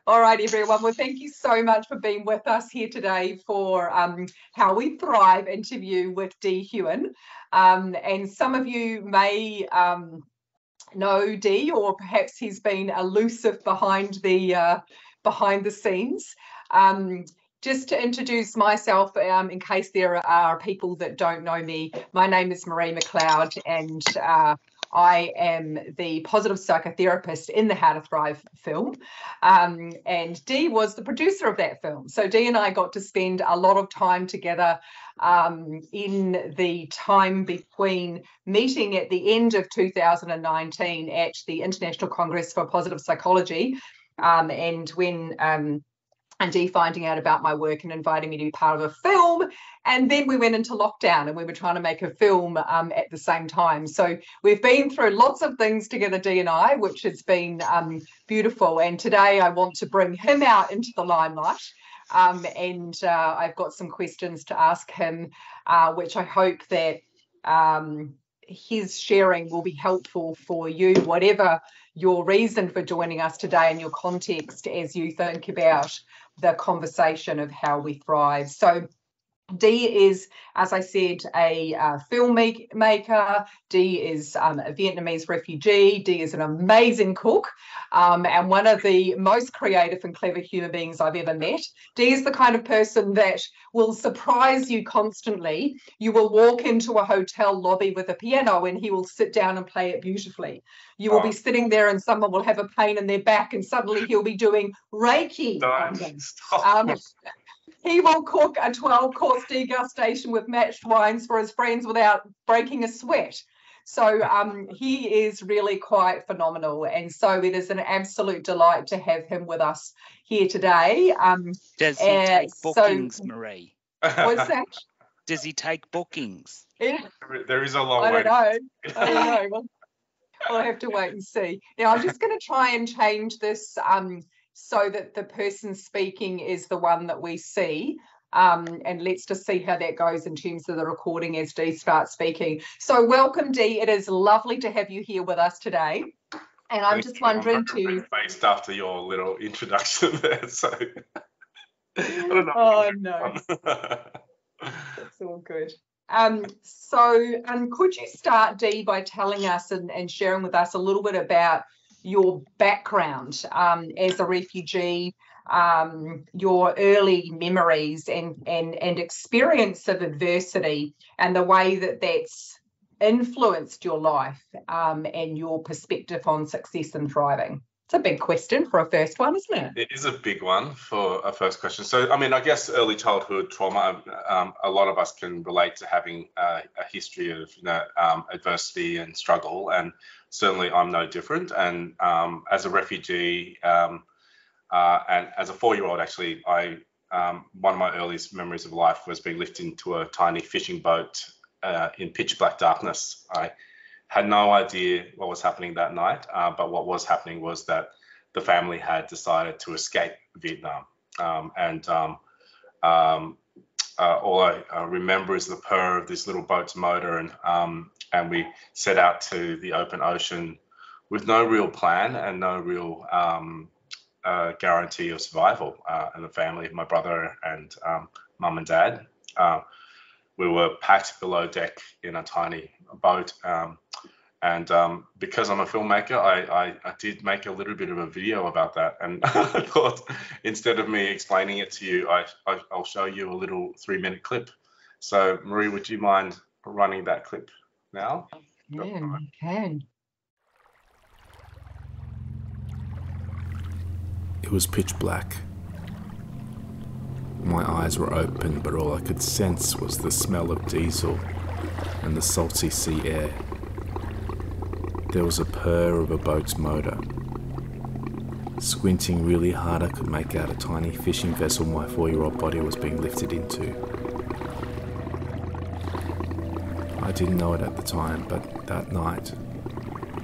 All right, everyone. Well, thank you so much for being with us here today for How We Thrive interview with Duy Huynh. And some of you may know Duy, or perhaps he's been elusive behind the scenes. Just to introduce myself, in case there are people that don't know me, my name is McLeod, and I am the positive psychotherapist in the How to Thrive film. And Duy was the producer of that film. So Duy and I got to spend a lot of time together in the time between meeting at the end of 2019 at the International Congress for Positive Psychology, and when and Duy finding out about my work and inviting me to be part of a film. And then we went into lockdown and we were trying to make a film at the same time. So we've been through lots of things together, Duy and I, which has been beautiful. And today I want to bring him out into the limelight. And I've got some questions to ask him, which I hope that his sharing will be helpful for you, whatever your reason for joining us today and your context as you think about the conversation of how we thrive. So Duy is, as I said, a filmmaker. Duy is a Vietnamese refugee. Duy is an amazing cook and one of the most creative and clever human beings I've ever met. Duy is the kind of person that will surprise you constantly. You will walk into a hotel lobby with a piano and he will sit down and play it beautifully. You will be sitting there and someone will have a pain in their back and suddenly he'll be doing Reiki. He will cook a 12-course degustation with matched wines for his friends without breaking a sweat. So he is really quite phenomenal. And so it is an absolute delight to have him with us here today. Does he take bookings, Marie? What's that? Does he take bookings? There is a long way. I don't know. Well, we'll have to wait and see. Now, I'm just going to try and change this so that the person speaking is the one that we see. And let's just see how that goes in terms of the recording as Duy starts speaking. So welcome, Duy. It is lovely to have you here with us today. And I'm just wondering based after your little introduction there, so I don't know. Oh no. That's all good. Could you start, Duy, by telling us and sharing with us a little bit about your background as a refugee, your early memories and experience of adversity and the way that that's influenced your life and your perspective on success and thriving? It's a big question for a first one, isn't it? It is a big one for a first question. So, I mean, I guess early childhood trauma, a lot of us can relate to having a history of, adversity and struggle. And certainly I'm no different. And as a refugee and as a 4-year-old, actually, one of my earliest memories of life was being lifted into a tiny fishing boat in pitch black darkness. I had no idea what was happening that night, but what was happening was that the family had decided to escape Vietnam. All I remember is the purr of this little boat's motor, and we set out to the open ocean with no real plan and no real guarantee of survival. And the family, my brother and mum and dad, we were packed below deck in a tiny boat. And because I'm a filmmaker, I did make a little bit of a video about that. And I thought, instead of me explaining it to you, I'll show you a little 3-minute clip. So, Marie, would you mind running that clip now? Yeah, you can. It was pitch black. My eyes were open, but all I could sense was the smell of diesel and the salty sea air. There was a purr of a boat's motor. Squinting really hard, I could make out a tiny fishing vessel my 4-year-old body was being lifted into. I didn't know it at the time, but that night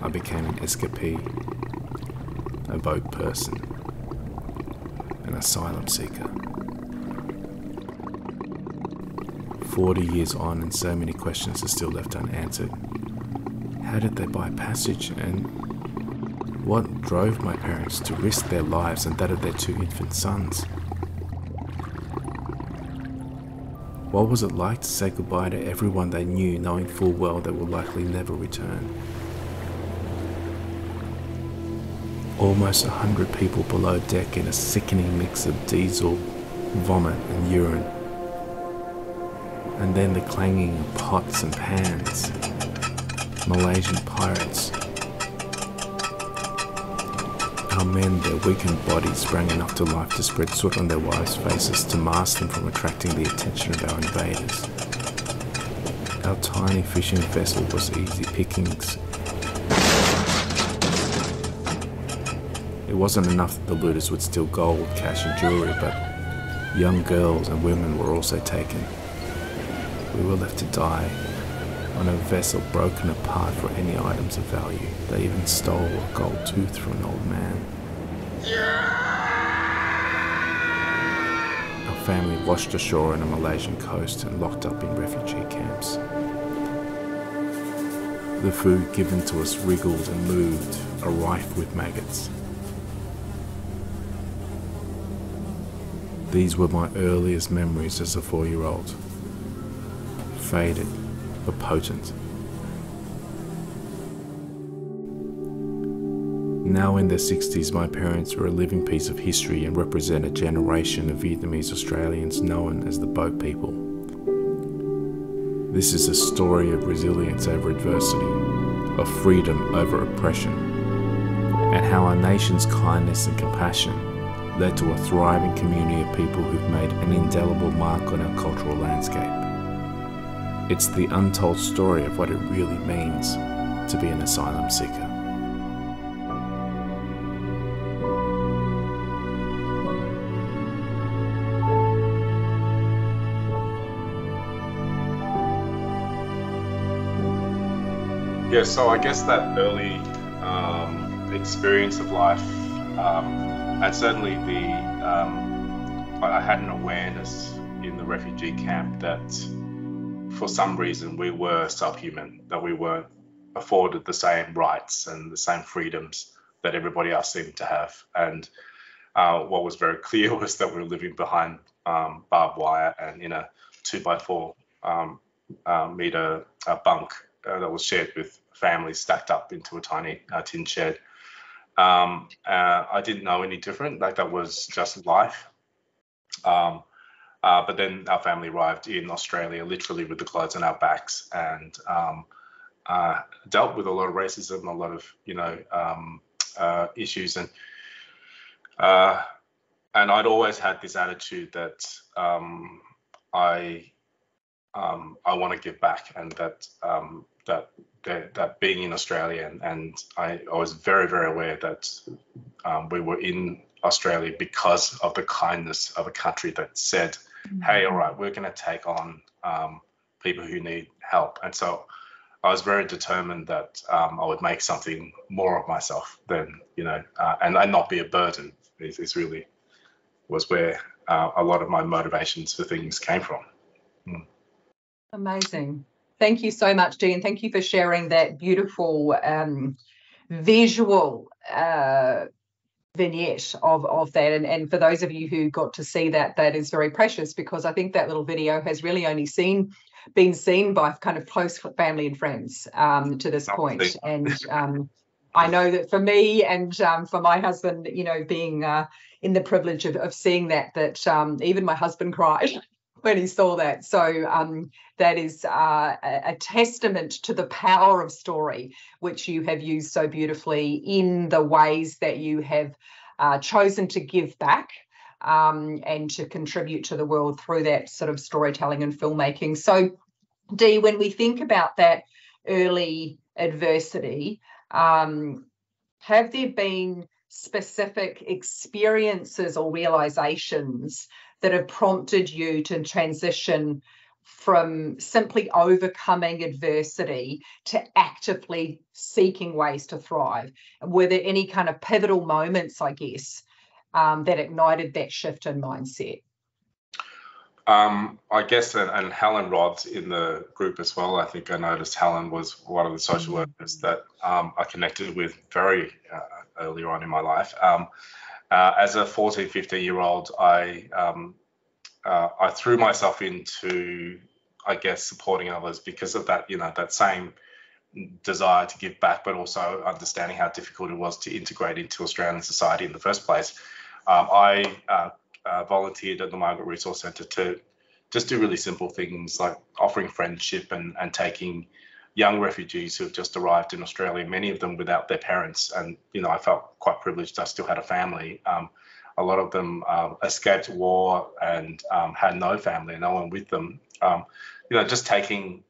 I became an escapee, a boat person, an asylum seeker. 40 years on and so many questions are still left unanswered. How did they buy passage and What drove my parents to risk their lives and that of their 2 infant sons? What was it like to say goodbye to everyone they knew, knowing full well they will likely never return? Almost 100 people below deck in a sickening mix of diesel, vomit and urine. And then the clanging of pots and pans. Malaysian pirates. Our men, their weakened bodies sprang enough to life to spread soot on their wives' faces to mask them from attracting the attention of our invaders. Our tiny fishing vessel was easy pickings. It wasn't enough that the looters would steal gold, cash and jewellery, but young girls and women were also taken. We were left to die on a vessel broken apart for any items of value. They even stole a gold tooth from an old man. Our family washed ashore on a Malaysian coast and locked up in refugee camps. The food given to us wriggled and moved, rife with maggots. These were my earliest memories as a 4-year-old. Faded, but potent. Now in their 60s, my parents were a living piece of history and represent a generation of Vietnamese Australians known as the boat people. This is a story of resilience over adversity, of freedom over oppression, and how our nation's kindness and compassion led to a thriving community of people who've made an indelible mark on our cultural landscape. It's the untold story of what it really means to be an asylum seeker. Yeah, so I guess that early experience of life, and certainly I had an awareness in the refugee camp that for some reason we were subhuman, that we weren't afforded the same rights and the same freedoms that everybody else seemed to have. And what was very clear was that we were living behind barbed wire and in a 2x4 meter bunk that was shared with families stacked up into a tiny tin shed. I didn't know any different, like that was just life. But then our family arrived in Australia literally with the clothes on our backs and dealt with a lot of racism, a lot of, issues. And I'd always had this attitude that I want to give back, and that being in Australia, and I was very, very aware that we were in Australia because of the kindness of a country that said, hey, all right, we're going to take on people who need help. And so I was very determined that I would make something more of myself than, and not be a burden. This really was where a lot of my motivations for things came from. Amazing. Thank you so much, Duy, and thank you for sharing that beautiful visual vignette of that. And for those of you who got to see that, that is very precious, because I think that little video has really only been seen by kind of close family and friends to this point. And I know that for me and for my husband, being in the privilege of seeing that even my husband cried when he saw that. So that is a testament to the power of story, which you have used so beautifully in the ways that you have chosen to give back and to contribute to the world through that sort of storytelling and filmmaking. So, Dee, when we think about that early adversity, have there been specific experiences or realizations that have prompted you to transition from simply overcoming adversity to actively seeking ways to thrive? Were there any kind of pivotal moments, I guess, that ignited that shift in mindset? I guess, and Helen Rod's in the group as well. I think I noticed Helen was one of the social workers that I connected with very earlier on in my life. As a 14, 15-year-old, I threw myself into, I guess, supporting others because of that, that same desire to give back, but also understanding how difficult it was to integrate into Australian society in the first place. I volunteered at the Migrant Resource Centre to just do really simple things like offering friendship and taking young refugees who have just arrived in Australia, many of them without their parents. And, I felt quite privileged. I still had a family. A lot of them escaped war and had no family, no one with them. Just taking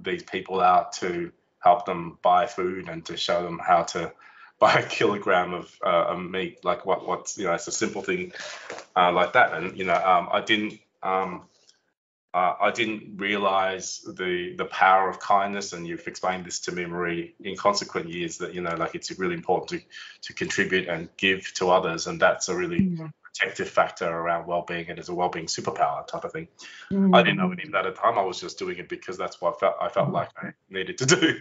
these people out to help them buy food and to show them how to buy a kilogram of meat, like what's it's a simple thing like that. And I didn't realize the power of kindness, and you've explained this to me, Marie, in consequent years, that it's really important to contribute and give to others, and that's a really protective factor around well-being, and is a well-being superpower type of thing. I didn't know any of that at the time. I was just doing it because that's what I felt like I needed to do.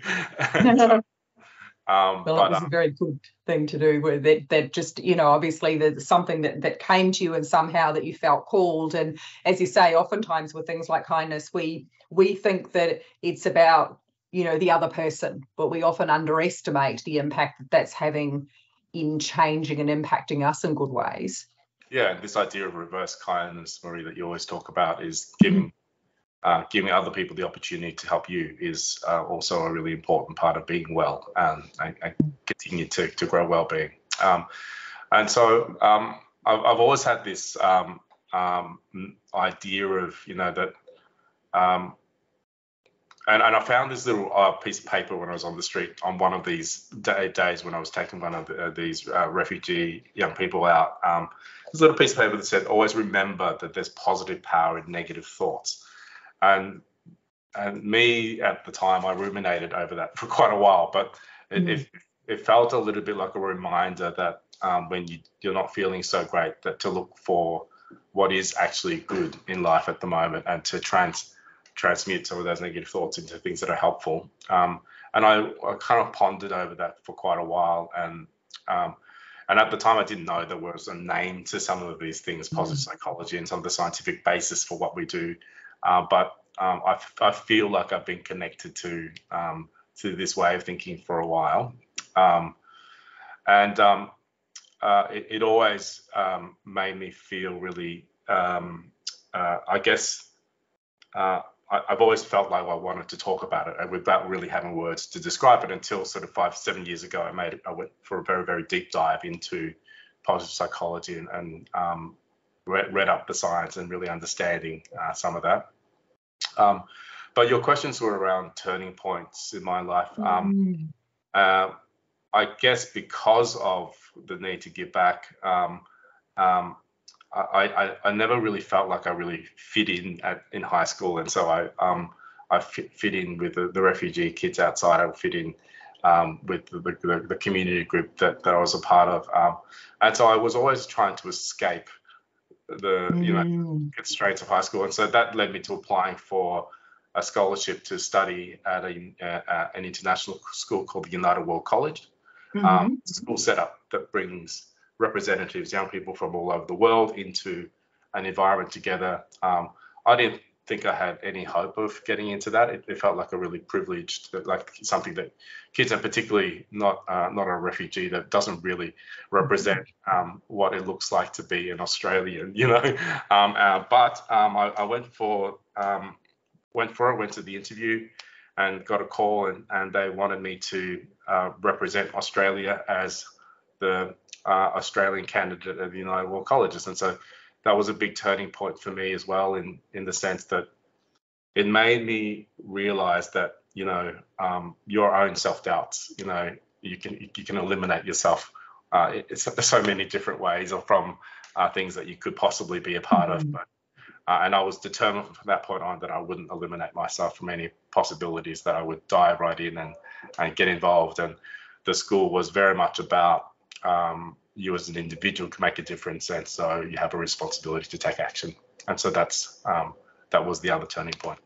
Well, it was a very good thing to do, where that just, obviously there's something that came to you and somehow that you felt called. And as you say, oftentimes with things like kindness, we think that it's about, the other person, but we often underestimate the impact that's having in changing and impacting us in good ways. Yeah, this idea of reverse kindness, Marie, that you always talk about, is giving other people the opportunity to help you, is also a really important part of being well and continue to grow well-being. And so I've always had this idea of, that, and I found this little piece of paper when I was on the street on one of these days when I was taking one of these refugee young people out. This little piece of paper that said, "Always remember that there's positive power in negative thoughts." And me at the time, I ruminated over that for quite a while, but it felt a little bit like a reminder that when you're not feeling so great, that to look for what is actually good in life at the moment, and to transmute some of those negative thoughts into things that are helpful. And I kind of pondered over that for quite a while, and at the time I didn't know there was a name to some of these things, positive psychology, and some of the scientific basis for what we do. But I feel like I've been connected to this way of thinking for a while, and it always made me feel really, I guess, I've always felt like I wanted to talk about it without really having words to describe it, until sort of 5-7 years ago I went for a very, very deep dive into positive psychology and read up the science and really understanding some of that. But your questions were around turning points in my life. I guess because of the need to give back, I never really felt like I really fit in high school, and so I fit in with the refugee kids outside. I fit in with the community group that I was a part of, and so I was always trying to escape the constraints of high school, and so that led me to applying for a scholarship to study at an international school called the United World College. School setup that brings representatives, young people from all over the world, into an environment together. I didn't think I had any hope of getting into that. It felt like a really privileged, like something that kids, and particularly not a refugee, that doesn't really represent what it looks like to be an Australian, But I went to the interview and got a call, and they wanted me to represent Australia as the Australian candidate at the United World Colleges. And so that was a big turning point for me as well, in the sense that it made me realize that, your own self-doubts, you can eliminate yourself it's so many different ways, or from things that you could possibly be a part of. But and I was determined from that point on that I wouldn't eliminate myself from any possibilities, that I would dive right in and get involved. And the school was very much about you as an individual can make a difference, and so you have a responsibility to take action. so that was the other turning point.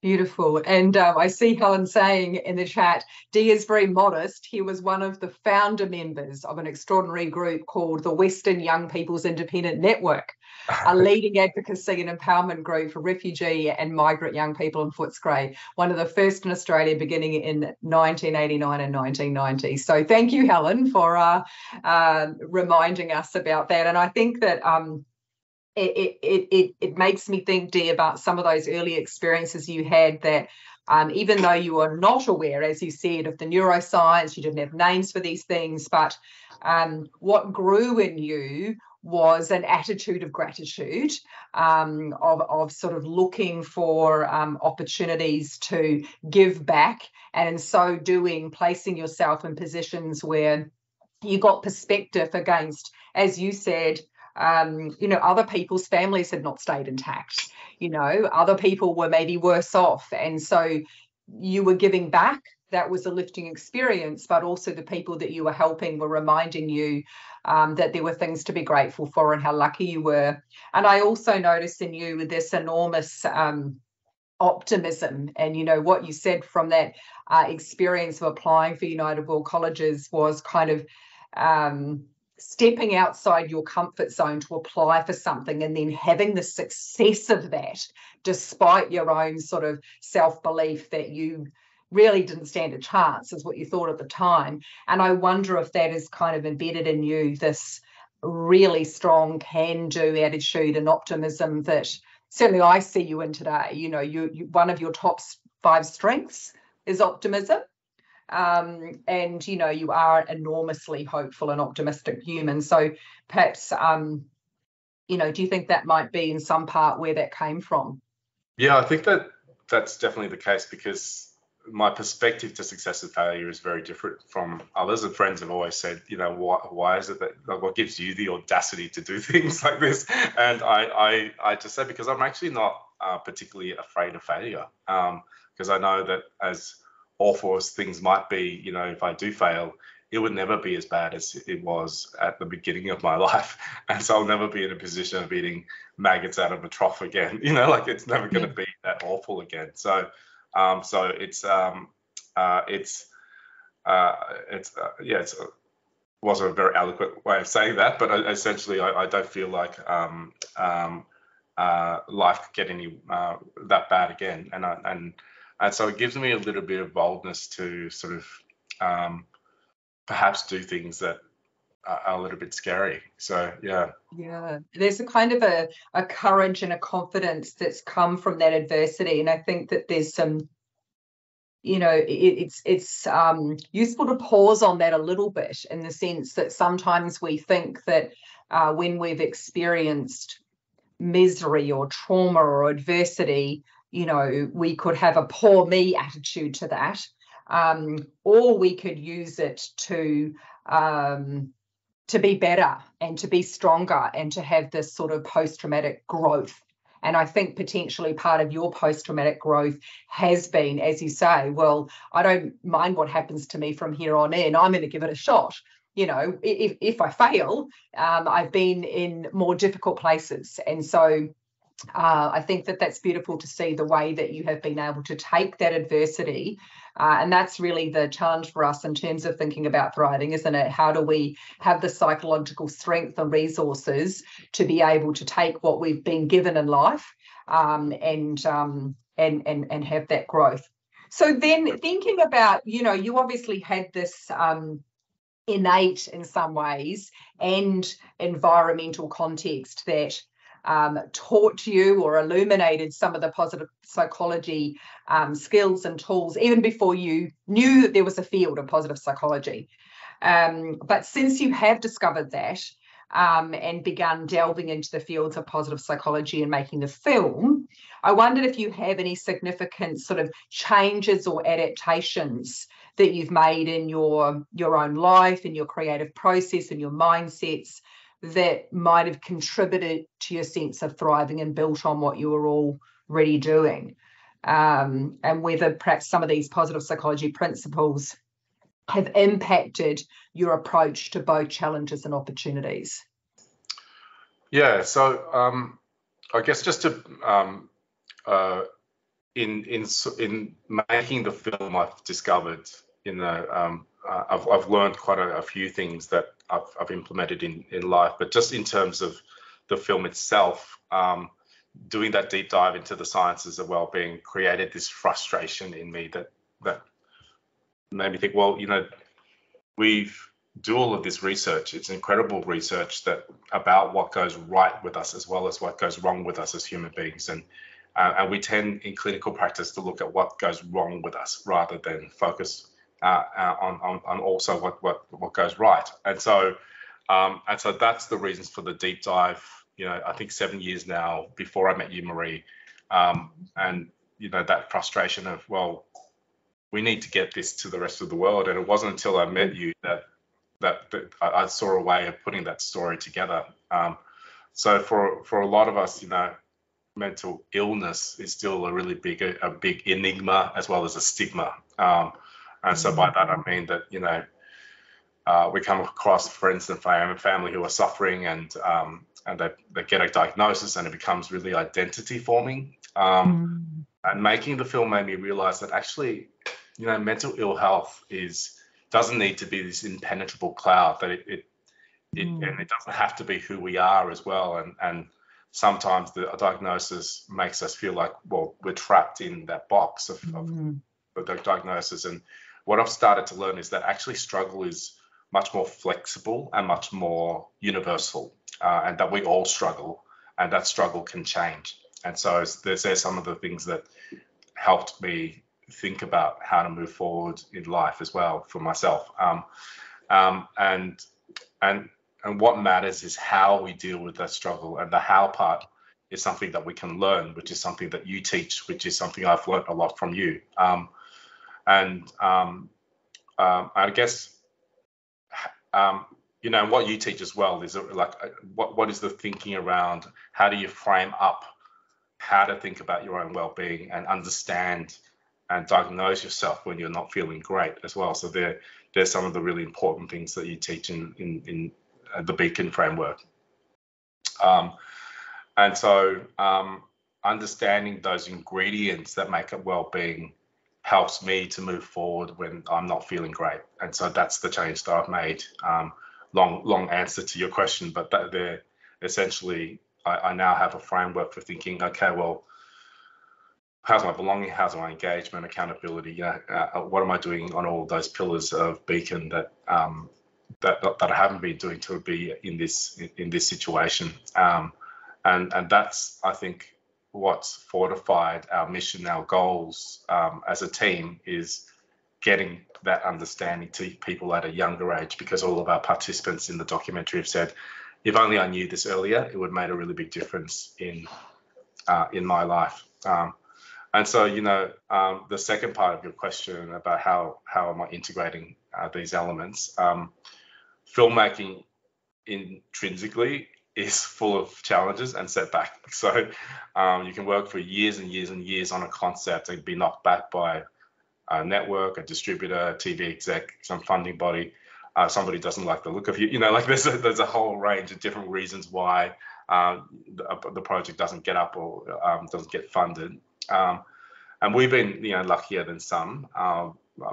Beautiful. And I see Helen saying in the chat, Dee is very modest. He was one of the founder members of an extraordinary group called the Western Young People's Independent Network, a leading advocacy and empowerment group for refugee and migrant young people in Footscray, one of the first in Australia beginning in 1989 and 1990. So thank you, Helen, for reminding us about that. And I think that it makes me think, Dee, about some of those early experiences you had that even though you were not aware, as you said, of the neuroscience, you didn't have names for these things, but what grew in you was an attitude of gratitude, of sort of looking for opportunities to give back, and in so doing, placing yourself in positions where you got perspective against, as you said, other people's families had not stayed intact. Other people were maybe worse off. And so you were giving back. That was a lifting experience, but also the people that you were helping were reminding you that there were things to be grateful for and how lucky you were. And I also noticed in you this enormous optimism. And, what you said from that experience of applying for United World Colleges was kind of stepping outside your comfort zone to apply for something and then having the success of that, despite your own sort of self-belief that you really didn't stand a chance, is what you thought at the time. And I wonder if that is kind of embedded in you, this really strong can-do attitude and optimism that certainly I see you in today. You one of your top 5 strengths is optimism. And you are an enormously hopeful and optimistic human. So perhaps do you think that might be in some part where that came from? Yeah, I think that's definitely the case, because my perspective to success and failure is very different from others. And friends have always said, why is it that, what gives you the audacity to do things like this? And I just say, because I'm actually not particularly afraid of failure, because I know that as awful as things might be, if I do fail, it would never be as bad as it was at the beginning of my life. And so I'll never be in a position of eating maggots out of a trough again. It's never going to be that awful again. So it wasn't a very eloquent way of saying that, but essentially I don't feel like life could get any that bad again. And so it gives me a little bit of boldness to sort of perhaps do things that are a little bit scary. So, yeah. Yeah, there's a kind of a courage and a confidence that's come from that adversity. And I think that there's some, it's useful to pause on that a little bit, in the sense that sometimes we think that when we've experienced misery or trauma or adversity, we could have a poor me attitude to that, or we could use it to be better and to be stronger and to have this sort of post-traumatic growth. And I think potentially part of your post-traumatic growth has been, as you say, well, I don't mind what happens to me from here on in. I'm going to give it a shot. If I fail, I've been in more difficult places. And so I think that that's beautiful to see the way that you have been able to take that adversity. And that's really the challenge for us in terms of thinking about thriving, isn't it? How do we have the psychological strength and resources to be able to take what we've been given in life and have that growth? So then thinking about, you obviously had this innate, in some ways, and environmental context that taught you or illuminated some of the positive psychology skills and tools, even before you knew that there was a field of positive psychology. But since you have discovered that and begun delving into the fields of positive psychology and making the film, I wondered if you have any significant sort of changes or adaptations that you've made in your own life, in your creative process, in your mindsets, that might have contributed to your sense of thriving and built on what you were already doing, and whether perhaps some of these positive psychology principles have impacted your approach to both challenges and opportunities. Yeah, so I guess just to in making the film, I've discovered, I've learned quite a few things that I've implemented in life, but just in terms of the film itself, doing that deep dive into the sciences of well-being created this frustration in me that made me think, well, we do all of this research. It's incredible research about what goes right with us as well as what goes wrong with us as human beings, and we tend in clinical practice to look at what goes wrong with us rather than focus on also what goes right. And so that's the reasons for the deep dive. I think 7 years now before I met you, Marie, and that frustration of, well, we need to get this to the rest of the world. And it wasn't until I met you that I saw a way of putting that story together. So for a lot of us, mental illness is still a big enigma as well as a stigma. And so by that I mean that we come across friends and family who are suffering, and they get a diagnosis, and it becomes really identity forming. And making the film made me realize that actually, mental ill health doesn't need to be this impenetrable cloud, that it doesn't have to be who we are as well. And sometimes the diagnosis makes us feel like, well, we're trapped in that box of the diagnosis. And what I've started to learn is that actually struggle is much more flexible and much more universal, and that we all struggle, and that struggle can change. And so there's some of the things that helped me think about how to move forward in life as well for myself. And what matters is how we deal with that struggle, and the how part is something that we can learn, which is something that you teach, which is something I've learned a lot from you. I guess what you teach as well is like what is the thinking around how do you frame up how to think about your own well-being and understand and diagnose yourself when you're not feeling great as well. So there's some of the really important things that you teach in the Beacon framework. And so understanding those ingredients that make up well-being helps me to move forward when I'm not feeling great. And so that's the change that I've made. Long answer to your question, but they're essentially, I now have a framework for thinking, okay, well, how's my belonging? How's my engagement, accountability? What am I doing on all those pillars of Beacon that I haven't been doing to be in this situation? And that's, I think, what's fortified our mission, our goals as a team, is getting that understanding to people at a younger age, because all of our participants in the documentary have said, if only I knew this earlier, it would have made a really big difference in my life. And so, the second part of your question about how am I integrating these elements, filmmaking intrinsically is full of challenges and setbacks. So you can work for years and years and years on a concept and be knocked back by a network, a distributor, a TV exec, some funding body. Somebody doesn't like the look of you. There's a whole range of different reasons why the project doesn't get up or doesn't get funded. And we've been, luckier than some.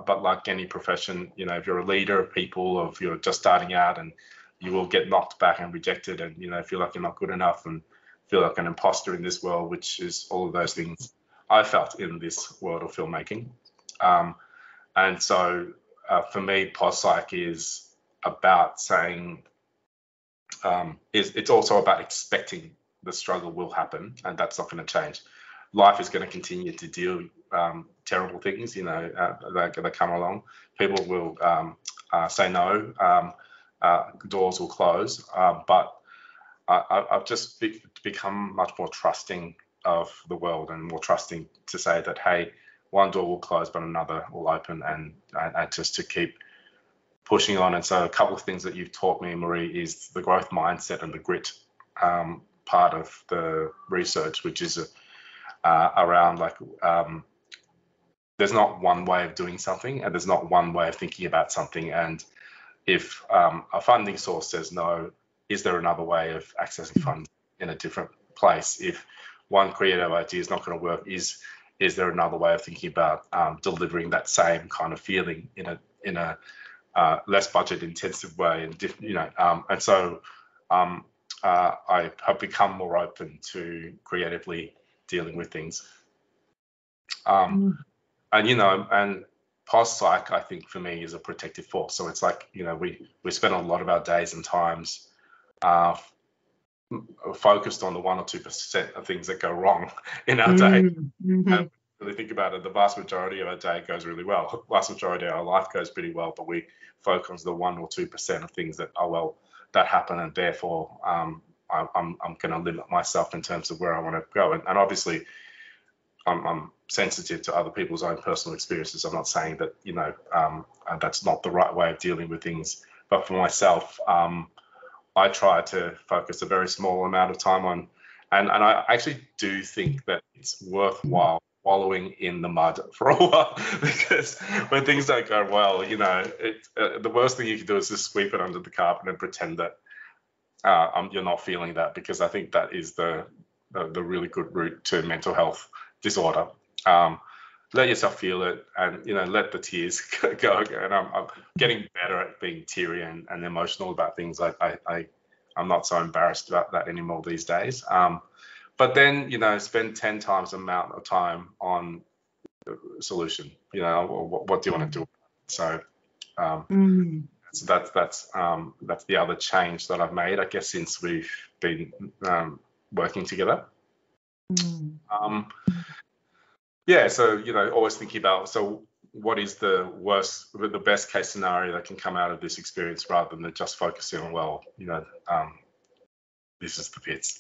But like any profession, if you're a leader of people, or if you're just starting out, and you will get knocked back and rejected, and feel like you're not good enough, and feel like an imposter in this world, which is all of those things I felt in this world of filmmaking. And so for me, PosPsych is about saying, it's also about expecting the struggle will happen, and that's not going to change. Life is going to continue to deal terrible things, that come along. People will say no, doors will close, but I've just become much more trusting of the world, and more trusting to say that, hey, one door will close but another will open, and just to keep pushing on. And so a couple of things that you've taught me, Marie, is the growth mindset and the grit part of the research, which is around there's not one way of doing something, and there's not one way of thinking about something. And if a funding source says no, is there another way of accessing funds in a different place. If one creative idea is not going to work, is there another way of thinking about delivering that same kind of feeling in a less budget intensive way, and and so I have become more open to creatively dealing with things. And post-psych, I think for me, is a protective force. So it's like, we spend a lot of our days and times focused on the 1 or 2% of things that go wrong in our day. And really think about it, the vast majority of our day goes really well. The vast majority of our life goes pretty well, but we focus on the 1 or 2% of things that, that happen, and therefore I'm going to limit myself in terms of where I want to go. And obviously, I'm sensitive to other people's own personal experiences. I'm not saying that that's not the right way of dealing with things, but for myself, I try to focus a very small amount of time on, and I actually do think that it's worthwhile wallowing in the mud for a while, because when things don't go well, the worst thing you can do is just sweep it under the carpet and pretend that you're not feeling that, because I think that is the really good route to mental health disorder. Let yourself feel it, and let the tears go. And I'm getting better at being teary and emotional about things. I'm not so embarrassed about that anymore these days. But then spend 10 times the amount of time on the solution. What do you want to do? So so that's the other change that I've made, I guess, since we've been working together. So always thinking about, so what is the best case scenario that can come out of this experience, rather than just focusing on, this is the pits.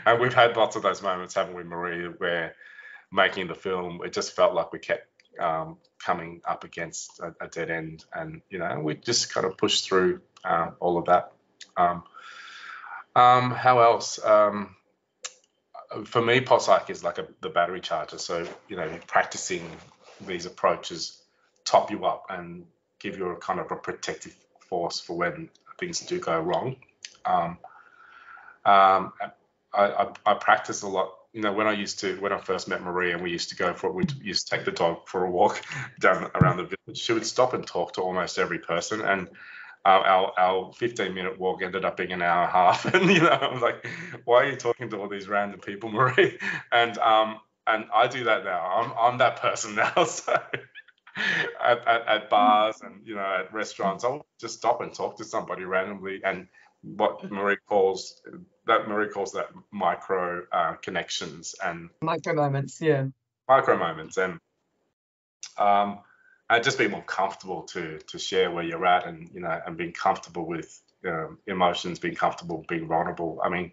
And we've had lots of those moments, haven't we, Marie, where making the film, it just felt like we kept coming up against a dead end, and we just kind of pushed through all of that. How else? For me, post-psych is like the battery charger. So, practicing these approaches top you up and give you a kind of a protective force for when things do go wrong. I practice a lot. When I first met Marie, and we used to take the dog for a walk down around the village, she would stop and talk to almost every person. And our 15-minute walk ended up being an hour and a half. And, I was like, why are you talking to all these random people, Marie? And I do that now. I'm that person now. So at bars and, at restaurants, I'll just stop and talk to somebody randomly. And what Marie calls that micro connections and micro moments. And just be more comfortable to share where you're at, and and being comfortable with emotions, being comfortable being vulnerable. I mean,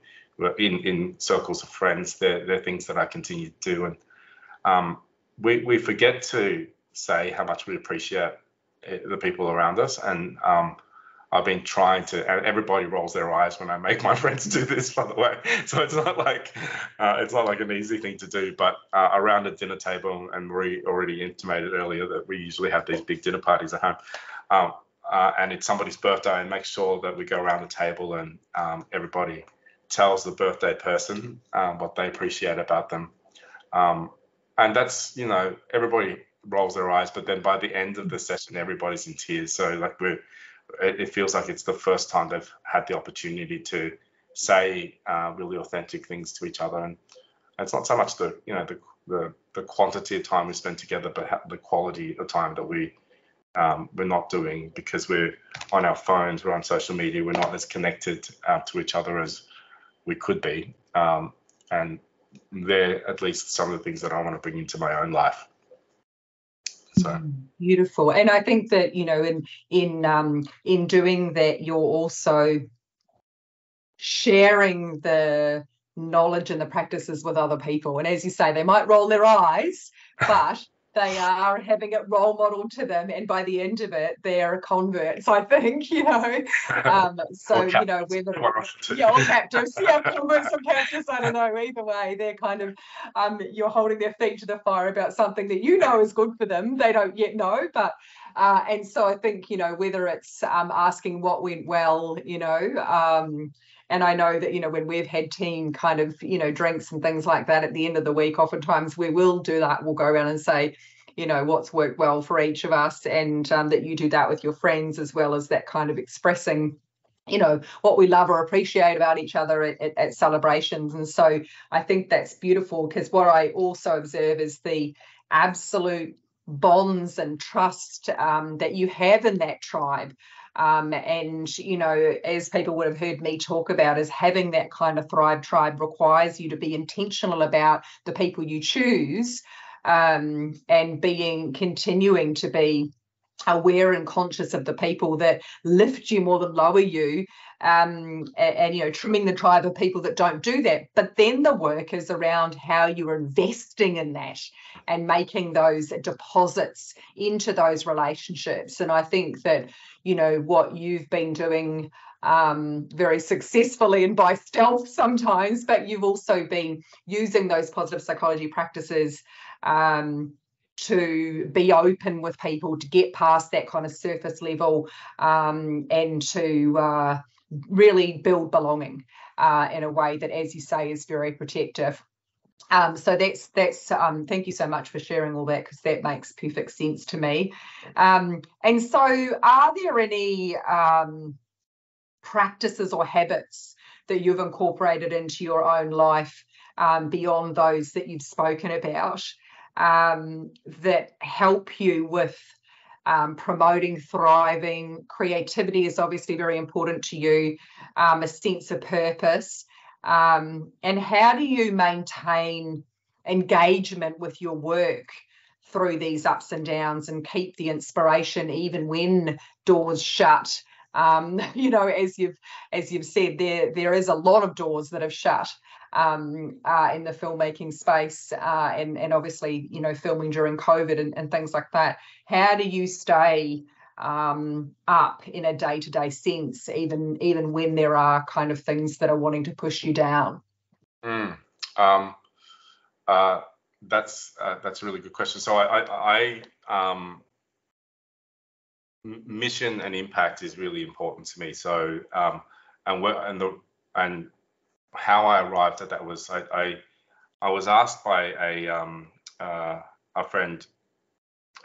in circles of friends, they're things that I continue to do, and we forget to say how much we appreciate the people around us. And I've been trying to, and everybody rolls their eyes when I make my friends do this, by the way. So it's not like an easy thing to do, but around a dinner table, and Marie already intimated earlier that we usually have these big dinner parties at home, and it's somebody's birthday, and make sure that we go around the table and everybody tells the birthday person what they appreciate about them. And that's, everybody rolls their eyes, but then by the end of the session, everybody's in tears. So like it feels like it's the first time they've had the opportunity to say really authentic things to each other. And it's not so much the quantity of time we spend together, but the quality of time that we're not doing, because we're on our phones, we're on social media, we're not as connected to each other as we could be. And they're at least some of the things that I want to bring into my own life. So beautiful. And I think that in doing that, you're also sharing the knowledge and the practices with other people. And as you say, they might roll their eyes, but they are having it role modeled to them, and by the end of it, they're converts, I think, so whether or captives, converts or captives, I don't know, either way, they're kind of you're holding their feet to the fire about something that is good for them, they don't yet know, but and so I think whether it's asking what went well, And I know that, when we've had team kind of, drinks and things like that at the end of the week, oftentimes we will do that. We'll go around and say, what's worked well for each of us, and that you do that with your friends, as well as that kind of expressing what we love or appreciate about each other at celebrations. And so I think that's beautiful, because what I also observe is the absolute bonds and trust that you have in that tribe. And, as people would have heard me talk about, is having that kind of Thrive tribe requires you to be intentional about the people you choose, and continuing to be aware and conscious of the people that lift you more than lower you, and trimming the tribe of people that don't do that. But then the work is around how you're investing in that and making those deposits into those relationships. And I think that what you've been doing very successfully, and by stealth sometimes, but you've also been using those positive psychology practices to be open with people, to get past that kind of surface level, and to really build belonging in a way that, as you say, is very protective. So that's thank you so much for sharing all that, because that makes perfect sense to me. And so are there any practices or habits that you've incorporated into your own life, beyond those that you've spoken about, that help you with promoting thriving? Creativity is obviously very important to you, a sense of purpose. And how do you maintain engagement with your work through these ups and downs, and keep the inspiration even when doors shut? As you've said, there is a lot of doors that have shut in the filmmaking space, and obviously filming during COVID and things like that. How do you stay up in a day-to-day sense, even when there are kind of things that are wanting to push you down? That's a really good question. So I mission and impact is really important to me. So and how I arrived at that was I was asked by a friend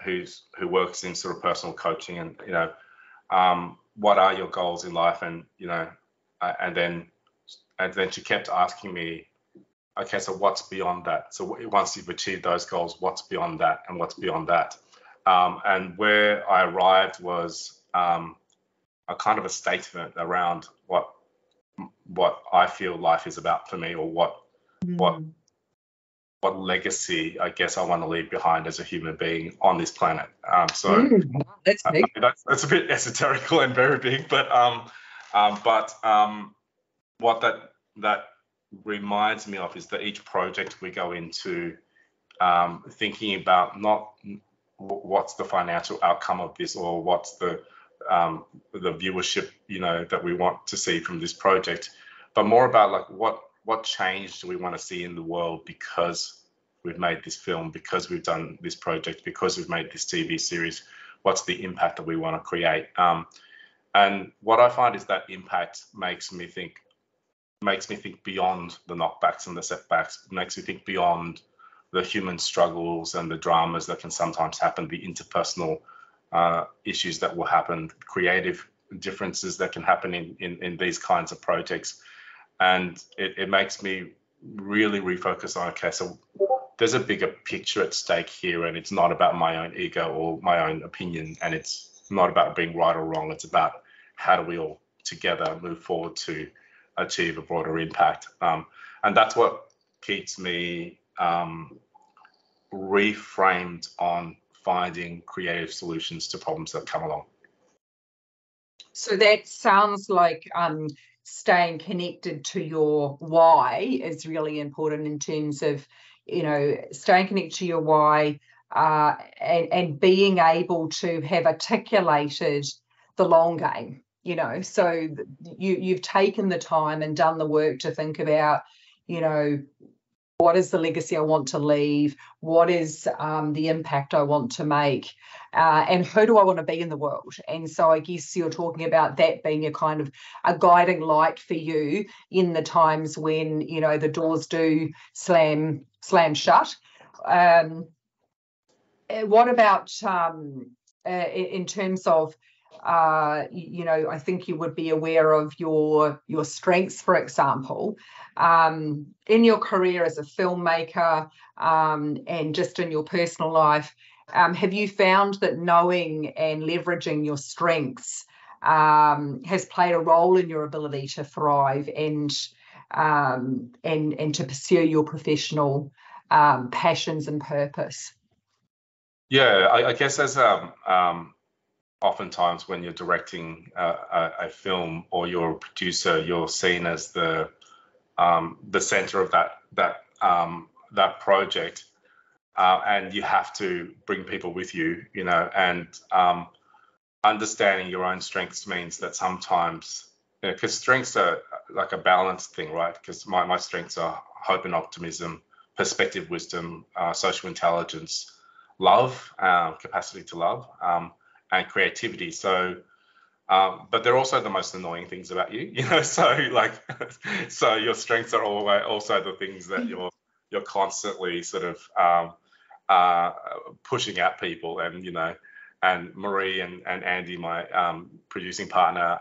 who works in sort of personal coaching, and what are your goals in life, and and then she kept asking me, okay, so what's beyond that? So once you've achieved those goals, what's beyond that, and what's beyond that? And where I arrived was a kind of a statement around what I feel life is about for me, or what legacy I guess I want to leave behind as a human being on this planet. That's big. That's a bit esoterical and very big, but what that reminds me of is that each project we go into, thinking about not what's the financial outcome of this, or what's the viewership that we want to see from this project, but more about like what change do we want to see in the world because we've made this film, because we've done this project, because we've made this TV series. What's the impact that we want to create? And what I find is that impact makes me think beyond the knockbacks and the setbacks. It makes me think beyond the human struggles and the dramas that can sometimes happen, the interpersonal issues that will happen, creative differences that can happen in these kinds of projects. And it makes me really refocus on, okay, so there's a bigger picture at stake here, and it's not about my own ego or my own opinion, and it's not about being right or wrong. It's about how do we all together move forward to achieve a broader impact. And that's what keeps me reframed on finding creative solutions to problems that come along. So that sounds like staying connected to your why is really important, in terms of staying connected to your why, and being able to have articulated the long game. So you've taken the time and done the work to think about what is the legacy I want to leave? What is the impact I want to make? And who do I want to be in the world? And so I guess you're talking about that being a kind of a guiding light for you in the times when, you know, the doors do slam shut. What about in terms of, you know, I think you would be aware of your strengths, for example, in your career as a filmmaker, and just in your personal life. Have you found that knowing and leveraging your strengths has played a role in your ability to thrive and to pursue your professional passions and purpose? Yeah, I guess as oftentimes when you're directing a film or you're a producer, you're seen as the center of that project, and you have to bring people with you, you know, and understanding your own strengths means that sometimes, you know, because strengths are like a balanced thing, right? Because my strengths are hope and optimism, perspective, wisdom, social intelligence, love, capacity to love, and creativity. So, but they're also the most annoying things about you, you know. So like, so your strengths are always also the things that you're constantly sort of pushing at people, and you know, and Marie and Andy, my producing partner,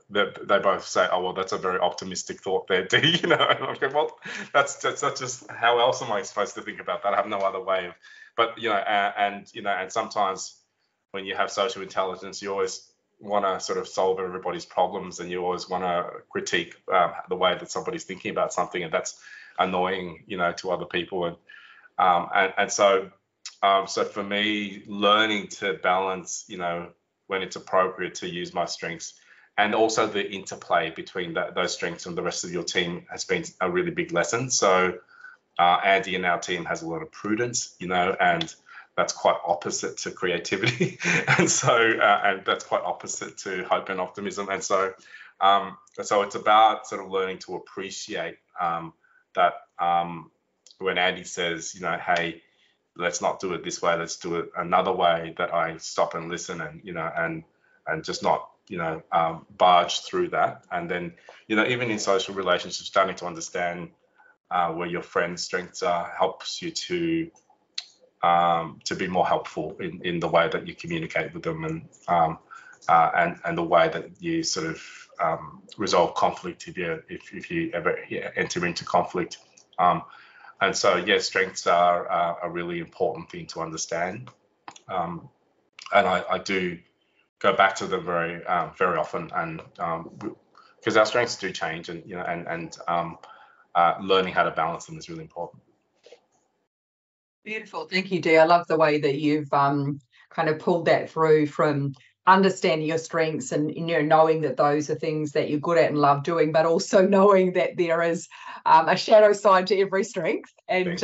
they both say, oh well, that's a very optimistic thought there, Dee, you know. And I'm going, well, that's not just, how else am I supposed to think about that? I have no other way of. But you know, and you know, and sometimes when you have social intelligence, you always want to sort of solve everybody's problems, and you always want to critique the way that somebody's thinking about something, and that's annoying, you know, to other people. And so for me, learning to balance, you know, when it's appropriate to use my strengths, and also the interplay between those strengths and the rest of your team has been a really big lesson. So Andy and our team has a lot of prudence, you know, and that's quite opposite to creativity. And so, and that's quite opposite to hope and optimism. And so, so it's about sort of learning to appreciate that when Andy says, you know, hey, let's not do it this way, let's do it another way, that I stop and listen, and, you know, and just not, you know, barge through that. And then, you know, even in social relationships, starting to understand where your friends' strengths are helps you to be more helpful in the way that you communicate with them, and the way that you sort of resolve conflict if you ever enter into conflict. And so, yeah, strengths are a really important thing to understand, and I do go back to them very often, and because our strengths do change, and you know, and learning how to balance them is really important. Beautiful. Thank you, Dee. I love the way that you've kind of pulled that through from understanding your strengths and, you know, knowing that those are things that you're good at and love doing, but also knowing that there is a shadow side to every strength. And,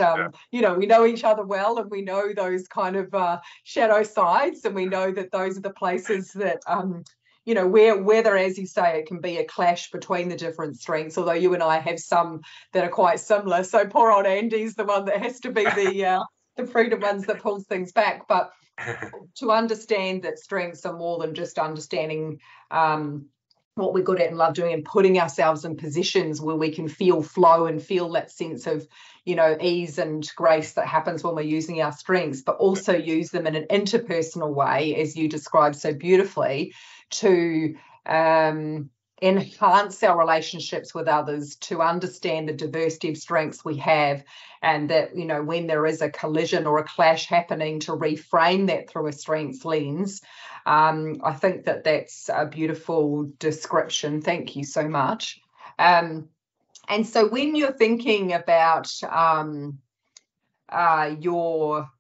you know, we know each other well, and we know those kind of shadow sides, and we know that those are the places that, you know, whether, as you say, it can be a clash between the different strengths, although you and I have some that are quite similar. So poor old Andy's the one that has to be the freedom ones that pulls things back. But to understand that strengths are more than just understanding what we're good at and love doing, and putting ourselves in positions where we can feel flow and feel that sense of, you know, ease and grace that happens when we're using our strengths, but also use them in an interpersonal way, as you described so beautifully, to enhance our relationships with others, to understand the diversity of strengths we have, and that, you know, when there is a collision or a clash happening, to reframe that through a strengths lens. I think that that's a beautiful description. Thank you so much. And so when you're thinking about your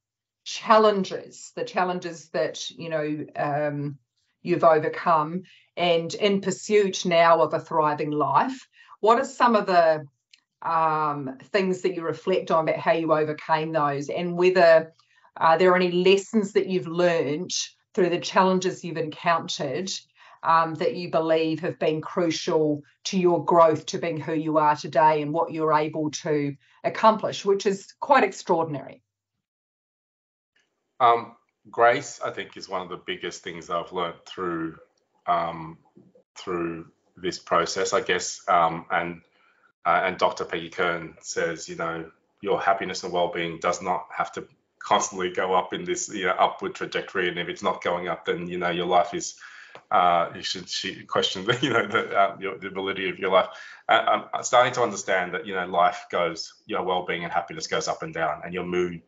challenges, the challenges that, you know, you've overcome, and in pursuit now of a thriving life, what are some of the things that you reflect on about how you overcame those, and whether there are any lessons that you've learned through the challenges you've encountered that you believe have been crucial to your growth to being who you are today and what you're able to accomplish, which is quite extraordinary? Grace, I think, is one of the biggest things I've learned through this process, I guess. And Dr. Peggy Kern says, your happiness and well-being does not have to constantly go up in this upward trajectory, and if it's not going up, then your life is you should question the validity of your life. I'm starting to understand that life goes, your well-being and happiness goes up and down, and your mood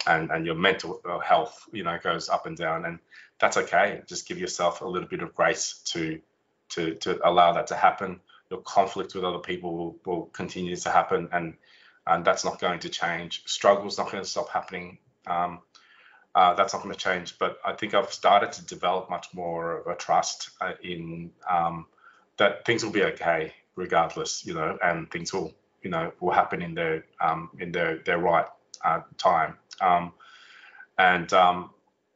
and your mental health goes up and down, and that's okay. Just give yourself a little bit of grace to allow that to happen. Your conflict with other people will continue to happen, and that's not going to change. Struggle's not going to stop happening. That's not going to change. But I think I've started to develop much more of a trust in that things will be okay regardless, and things will happen in their right time.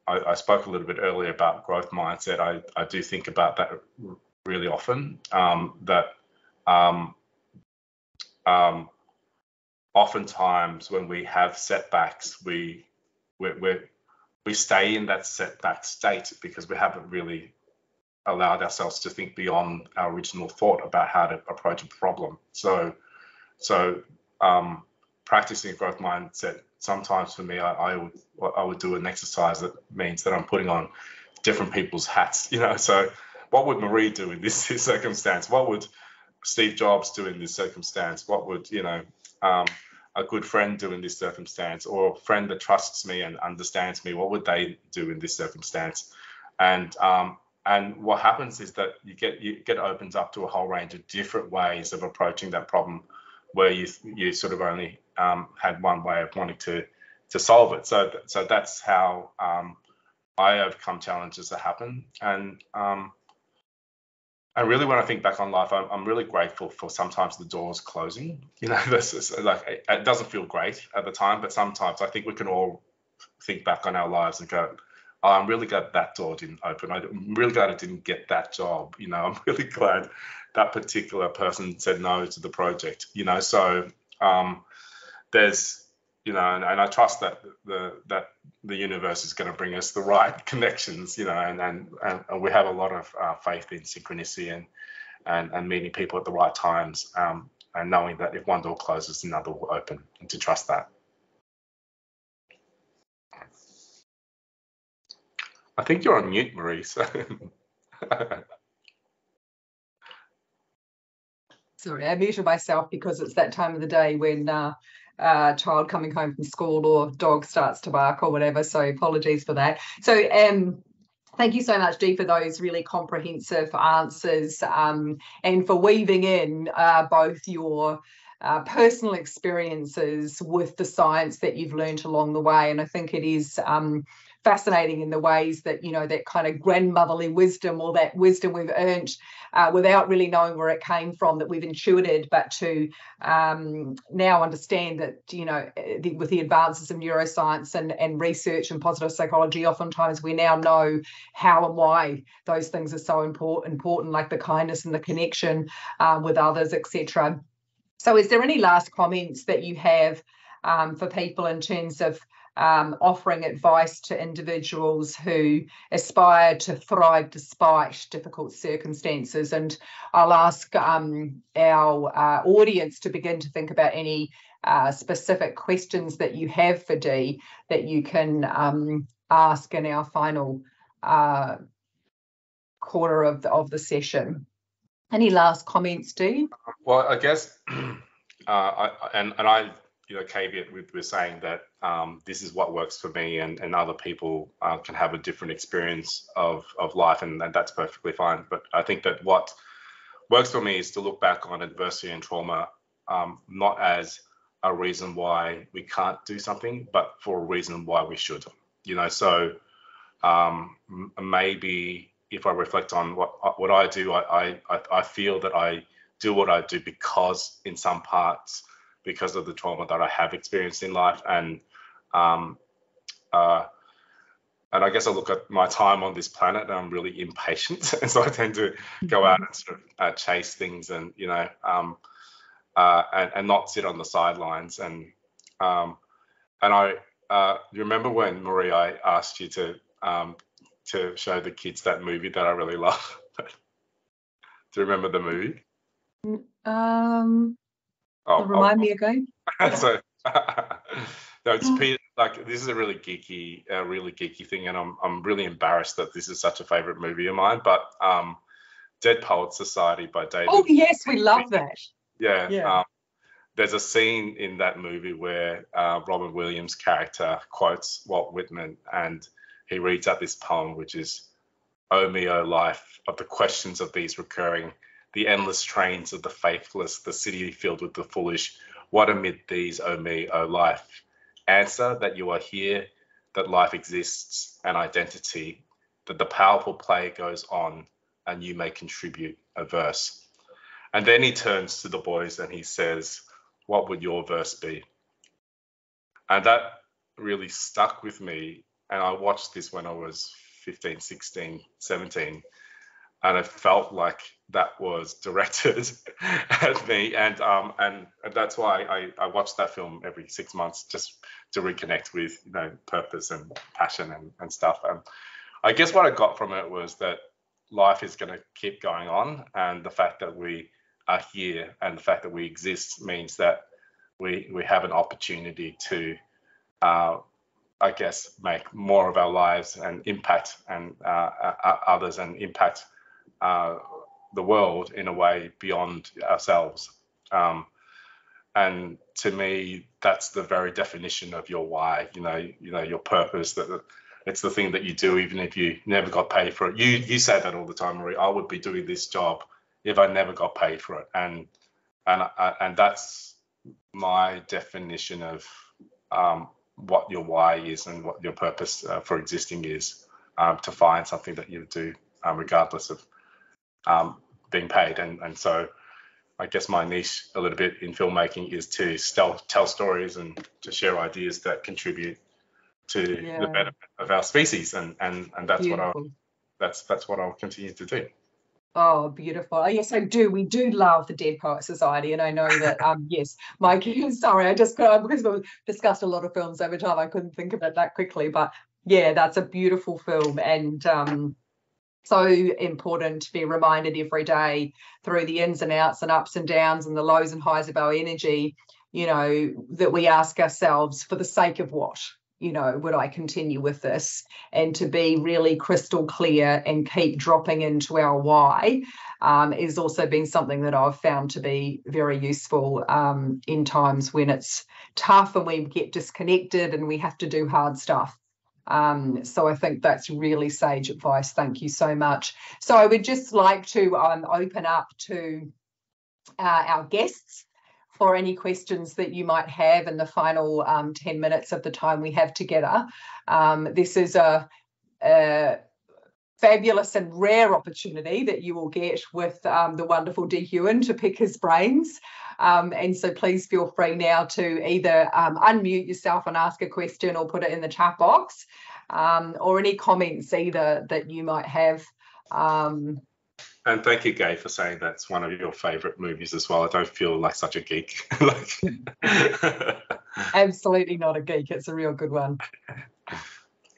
I spoke a little bit earlier about growth mindset. I do think about that really often. Oftentimes when we have setbacks, we stay in that setback state because we haven't really allowed ourselves to think beyond our original thought about how to approach a problem. So practicing a growth mindset, sometimes for me, I would do an exercise that means that I'm putting on different people's hats. So what would Marie do in this circumstance? What would Steve Jobs do in this circumstance? What would a good friend do in this circumstance, or a friend that trusts me and understands me? What would they do in this circumstance? And what happens is that you get opens up to a whole range of different ways of approaching that problem, where you sort of only had one way of wanting to solve it. So that's how I overcome challenges that happen. And really, when I think back on life, I'm really grateful for sometimes the doors closing. This is like, it doesn't feel great at the time, but sometimes I think we can all think back on our lives and go, oh, I'm really glad that door didn't open. I'm really glad I didn't get that job. I'm really glad that particular person said no to the project. So there's, and I trust that the universe is going to bring us the right connections, and we have a lot of faith in synchronicity and meeting people at the right times, and knowing that if one door closes, another will open, and to trust that. I think you're on mute, Marie. So. Sorry, I muted myself because it's that time of the day when child coming home from school or dog starts to bark or whatever, so apologies for that. So thank you so much, Dee, for those really comprehensive answers, and for weaving in both your personal experiences with the science that you've learned along the way. And I think it is fascinating in the ways that, that kind of grandmotherly wisdom, or that wisdom we've earned without really knowing where it came from, that we've intuited, but to now understand that, with the advances of neuroscience and research and positive psychology, oftentimes we now know how and why those things are so important, like the kindness and the connection with others, etc. So is there any last comments that you have for people in terms of offering advice to individuals who aspire to thrive despite difficult circumstances? And I'll ask our audience to begin to think about any specific questions that you have for Dee that you can ask in our final quarter of the session. Any last comments, Dee? Well, I guess, I caveat with saying that this is what works for me, and other people can have a different experience of life, and that's perfectly fine. But I think that what works for me is to look back on adversity and trauma not as a reason why we can't do something, but for a reason why we should. So maybe if I reflect on what I do, I feel that I do what I do because, in some parts, because of the trauma that I have experienced in life, and I guess I look at my time on this planet and I'm really impatient, and so I tend to go out and sort of chase things, and and not sit on the sidelines. And I you remember when, Marie, I asked you to show the kids that movie that I really love? Do you remember the movie? Remind me again. So no, it's Peter. Like, this is a really geeky thing, and I'm really embarrassed that this is such a favorite movie of mine. But Dead Poets Society by David. Oh yes, we love that. Yeah. There's a scene in that movie where Robin Williams' character quotes Walt Whitman, and he reads out this poem, which is, "O me, O life, of the questions of these recurring, the endless trains of the faithless, the city filled with the foolish, what amid these, O me, O life? Answer that you are here, that life exists, an identity, that the powerful play goes on, and you may contribute a verse." And then he turns to the boys and he says, "What would your verse be?" And that really stuck with me. And I watched this when I was 15, 16, 17. And it felt like that was directed at me. And that's why I watched that film every 6 months, just to reconnect with, purpose and passion and stuff. And I guess what I got from it was that life is going to keep going on. And the fact that we are here and the fact that we exist means that we have an opportunity to, I guess, make more of our lives and impact and others, and impact the world in a way beyond ourselves. And to me, that's the very definition of your why. Your purpose. That it's the thing that you do even if you never got paid for it. You say that all the time, Marie. I would be doing this job if I never got paid for it. And that's my definition of what your why is and what your purpose for existing is, to find something that you do regardless of being paid. And so I guess my niche a little bit in filmmaking is to tell stories and to share ideas that contribute to the betterment of our species, and that's beautiful. That's what I'll continue to do. Oh, beautiful. Oh, yes, I do. We do love the Dead Poets Society. And I know that, yes, Mike, sorry, I just because we've discussed a lot of films over time, I couldn't think of it that quickly. But yeah, that's a beautiful film. And so important to be reminded every day through the ins and outs and ups and downs and the lows and highs of our energy, that we ask ourselves, for the sake of what? Would I continue with this? And to be really crystal clear and keep dropping into our why is also been something that I've found to be very useful in times when it's tough and we get disconnected and we have to do hard stuff. So I think that's really sage advice. Thank you so much. So I would just like to open up to our guests for any questions that you might have in the final 10 minutes of the time we have together. This is a fabulous and rare opportunity that you will get with the wonderful Duy Huynh to pick his brains. And so please feel free now to either unmute yourself and ask a question or put it in the chat box, or any comments either that you might have. And thank you, Gay, for saying that's one of your favourite movies as well. I don't feel like such a geek. Absolutely not a geek. It's a real good one.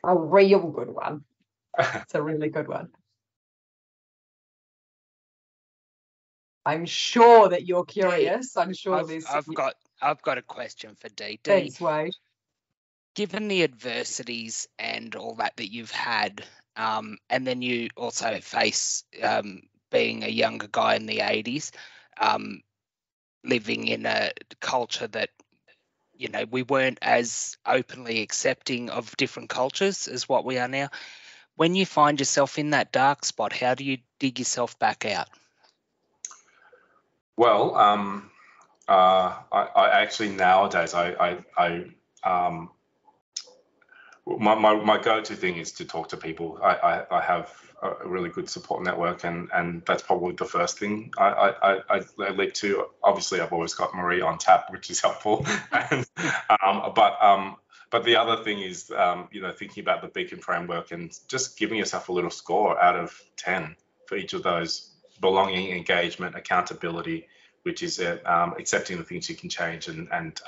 A real good one. It's a really good one. I'm sure that you're curious. I'm sure I've got a question for Dee. Thanks, Wade. Given the adversities and all that you've had, and then you also face being a younger guy in the 80s, living in a culture that, we weren't as openly accepting of different cultures as what we are now. When you find yourself in that dark spot, how do you dig yourself back out? Well, I actually nowadays my go-to thing is to talk to people. I have a really good support network, and that's probably the first thing I lead to. Obviously, I've always got Marie on tap, which is helpful. But But the other thing is, thinking about the Beacon framework and just giving yourself a little score out of 10 for each of those: belonging, engagement, accountability, which is accepting the things you can change and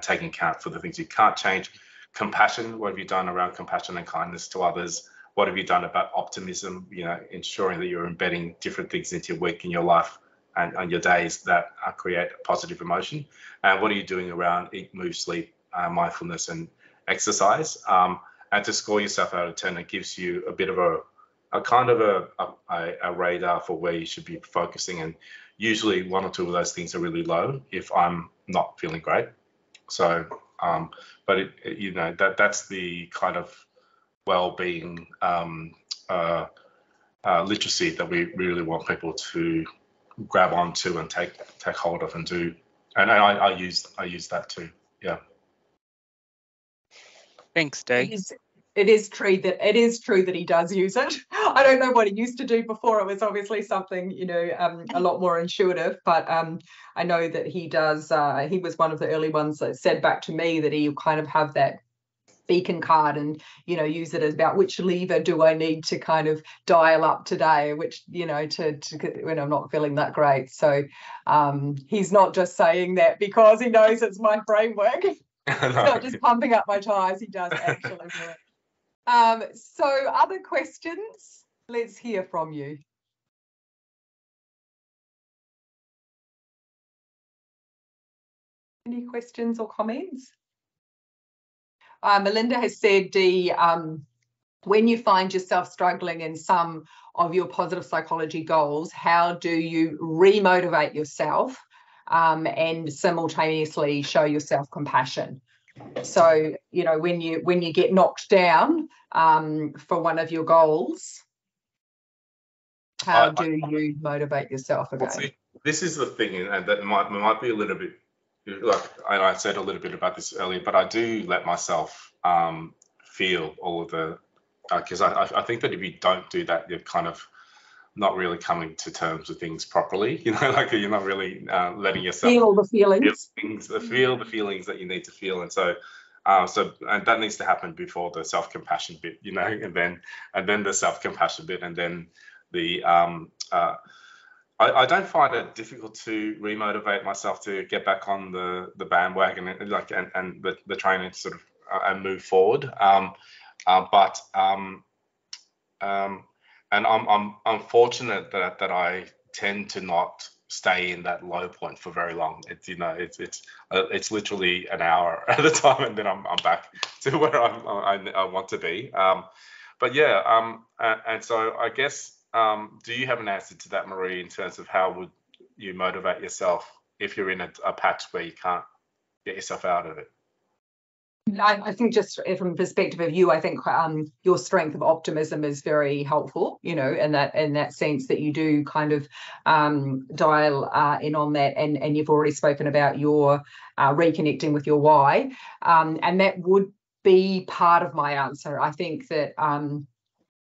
taking account for the things you can't change. Compassion, what have you done around compassion and kindness to others? What have you done about optimism? Ensuring that you're embedding different things into your week and your life and your days that create a positive emotion. And what are you doing around eat, move, sleep, mindfulness and exercise? And to score yourself out of 10, it gives you a bit of a kind of a radar for where you should be focusing. And usually one or two of those things are really low if I'm not feeling great. So, but that's the kind of well-being literacy that we really want people to grab onto and take hold of and do. And I use that too. Yeah. Thanks, Duy. It is true that he does use it. I don't know what he used to do before. It was obviously something, a lot more intuitive, but I know that he does. He was one of the early ones that said back to me that he kind of have that beacon card and, use it as about which lever do I need to kind of dial up today, which, to when I'm not feeling that great. So he's not just saying that because he knows it's my framework. It's not just pumping up my tires. He does actually do it. So other questions? Let's hear from you. Any questions or comments? Melinda has said, when you find yourself struggling in some of your positive psychology goals, how do you remotivate yourself and simultaneously show yourself compassion? So, when you get knocked down for one of your goals, how do you motivate yourself again? See, this is the thing, and that might be a little bit, like I said a little bit about this earlier, but I do let myself feel all of the, because I think that if you don't do that, you're kind of not really coming to terms with things properly, like you're not really letting yourself feel the feelings, feel the feelings that you need to feel. And so and that needs to happen before the self-compassion bit, and then the self-compassion bit, and then the I don't find it difficult to remotivate myself to get back on the bandwagon and the train and sort of and move forward. And I'm fortunate that I tend to not stay in that low point for very long. It's literally an hour at a time, and then I'm back to where I want to be. But yeah, and so I guess, do you have an answer to that, Marie, in terms of how would you motivate yourself if you're in a patch where you can't get yourself out of it? I think just from the perspective of you, I think your strength of optimism is very helpful, in that sense that you do kind of dial in on that, and you've already spoken about your reconnecting with your why, and that would be part of my answer. I think that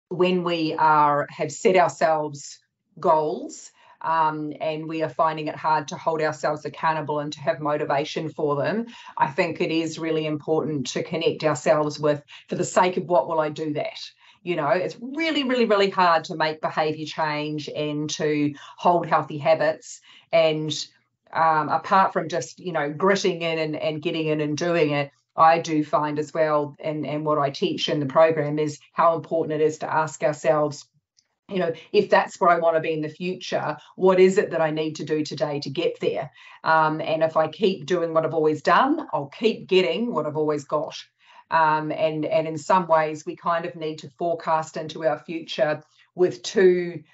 when we have set ourselves goals, and we are finding it hard to hold ourselves accountable and to have motivation for them, I think it is really important to connect ourselves with, for the sake of what will I do that? It's really, really, really hard to make behaviour change and to hold healthy habits. And apart from just, gritting in and getting in and doing it, I do find as well, and what I teach in the program is how important it is to ask ourselves, if that's where I want to be in the future, what is it that I need to do today to get there? And if I keep doing what I've always done, I'll keep getting what I've always got. And in some ways, we kind of need to forecast into our future with two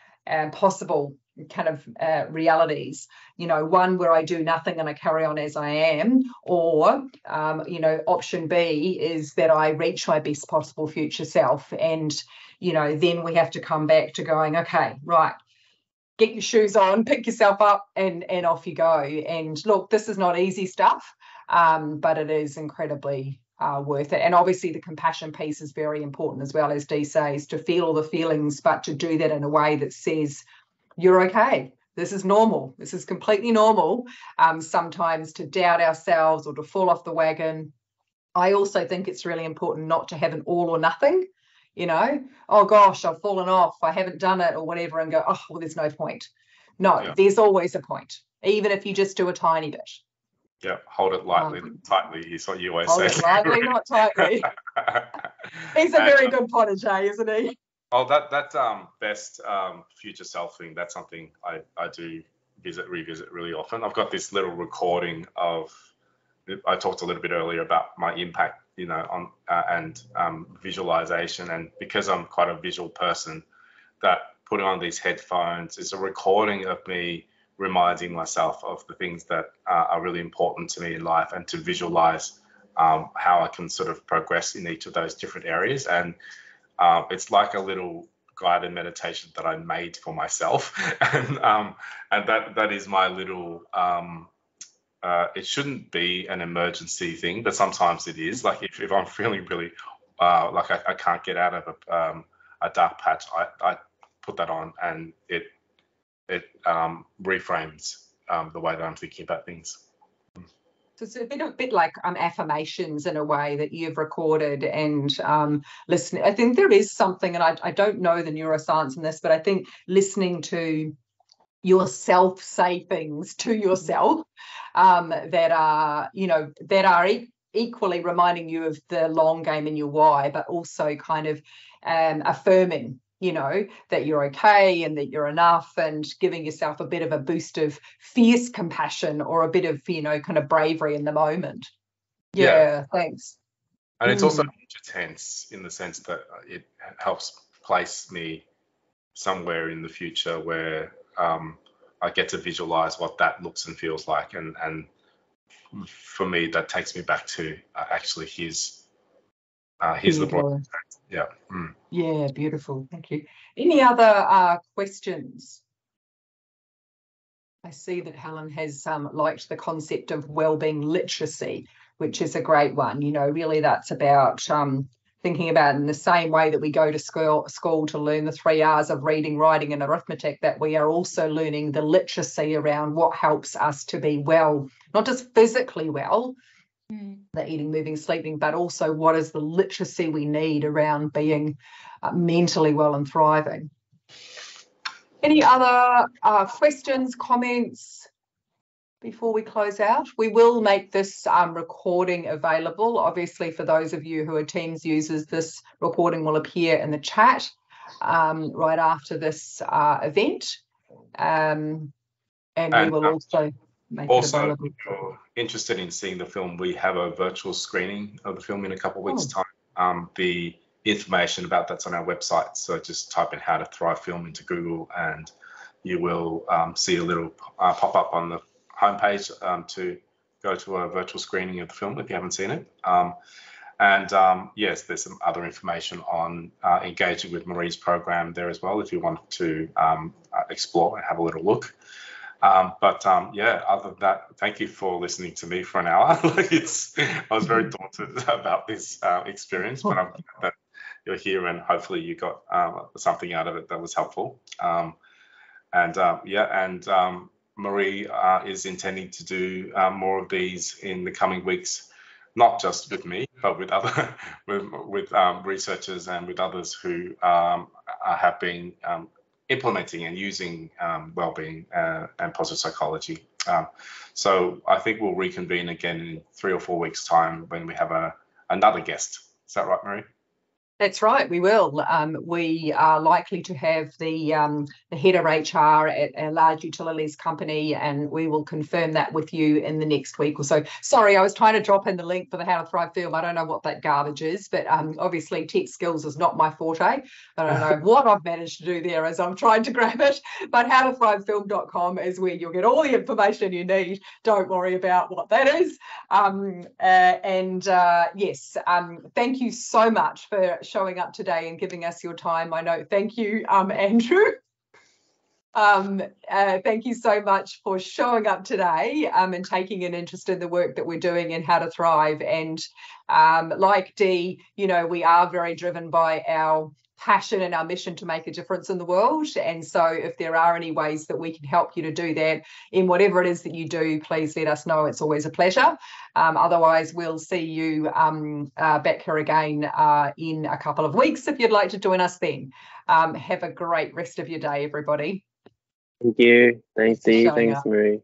possible kind of realities, one where I do nothing and I carry on as I am, or option B is that I reach my best possible future self. And then we have to come back to going, okay, right, get your shoes on, pick yourself up, and off you go. And look, this is not easy stuff, but it is incredibly worth it. And obviously the compassion piece is very important as well, as Dee says, to feel all the feelings, but to do that in a way that says, you're okay. This is normal. This is completely normal. Sometimes to doubt ourselves or to fall off the wagon. I also think it's really important not to have an all or nothing, you know, oh gosh, I've fallen off, I haven't done it or whatever, and go, oh, well, there's no point. No, there's always a point, even if you just do a tiny bit. Yeah, hold it lightly, tightly is what you always say. Hold it lightly, not tightly. He's a very good protege, isn't he? Oh, that best future self thing, that's something I do revisit really often. I've got this little recording of, I talked a little bit earlier about my impact, you know, on and visualization, and because I'm quite a visual person, that putting on these headphones is a recording of me reminding myself of the things that are really important to me in life, and to visualize how I can sort of progress in each of those different areas. And it's like a little guided meditation that I made for myself, and that is my little. It shouldn't be an emergency thing, but sometimes it is. Like if I'm feeling really like I can't get out of a dark patch, I put that on, and it reframes the way that I'm thinking about things. So it's a bit like affirmations in a way that you've recorded and listening. I think there is something, and I don't know the neuroscience in this, but I think listening to yourself say things to yourself that are, you know, that are equally reminding you of the long game and your why, but also kind of affirming, you know, that you're okay and that you're enough, and giving yourself a bit of a boost of fierce compassion or a bit of, you know, kind of bravery in the moment. Yeah. Thanks. And it's also future tense in the sense that it helps place me somewhere in the future where I get to visualize what that looks and feels like, and for me that takes me back to actually his LeBron. Yeah. Yeah, beautiful. Thank you. Any other questions? I see that Helen has liked the concept of wellbeing literacy, which is a great one. You know, really that's about thinking about in the same way that we go to school to learn the 3 R's of reading, writing and arithmetic, that we are also learning the literacy around what helps us to be well, not just physically well, the eating, moving, sleeping, but also what is the literacy we need around being mentally well and thriving. Any other questions, comments before we close out? We will make this recording available. Obviously, for those of you who are Teams users, this recording will appear in the chat right after this event. And we will also make it available. If you're interested in seeing the film, we have a virtual screening of the film in a couple of weeks' time. The information about that's on our website. So just type in How to Thrive Film into Google, and you will see a little pop up on the homepage to go to a virtual screening of the film if you haven't seen it. Yes, there's some other information on engaging with Marie's program there as well if you want to explore and have a little look. Yeah, other than that, thank you for listening to me for an hour. I was very daunted about this experience, but I'm glad that you're here, and hopefully you got something out of it that was helpful. Marie is intending to do more of these in the coming weeks, not just with me, but with other with researchers and with others who have been implementing and using wellbeing and positive psychology. So I think we'll reconvene again in 3 or 4 weeks' time when we have another guest. Is that right, Marie? That's right, we will. We are likely to have the head of HR at a large utilities company, and we will confirm that with you in the next week or so. Sorry, I was trying to drop in the link for the How to Thrive film. I don't know what that garbage is, but obviously tech skills is not my forte. I don't know what I've managed to do there as I'm trying to grab it, but howtothrivefilm.com is where you'll get all the information you need. Don't worry about what that is. Yes, thank you so much for showing up today and giving us your time. I know. Thank you, Andrew. Thank you so much for showing up today and taking an interest in the work that we're doing and how to thrive. And like Dee, you know, we are very driven by our passion and our mission to make a difference in the world. And so if there are any ways that we can help you to do that in whatever it is that you do, please let us know. It's always a pleasure. Otherwise, we'll see you back here again in a couple of weeks if you'd like to join us then. Have a great rest of your day, everybody. Thank you. Thanks, Dee. Thanks, up. Marie.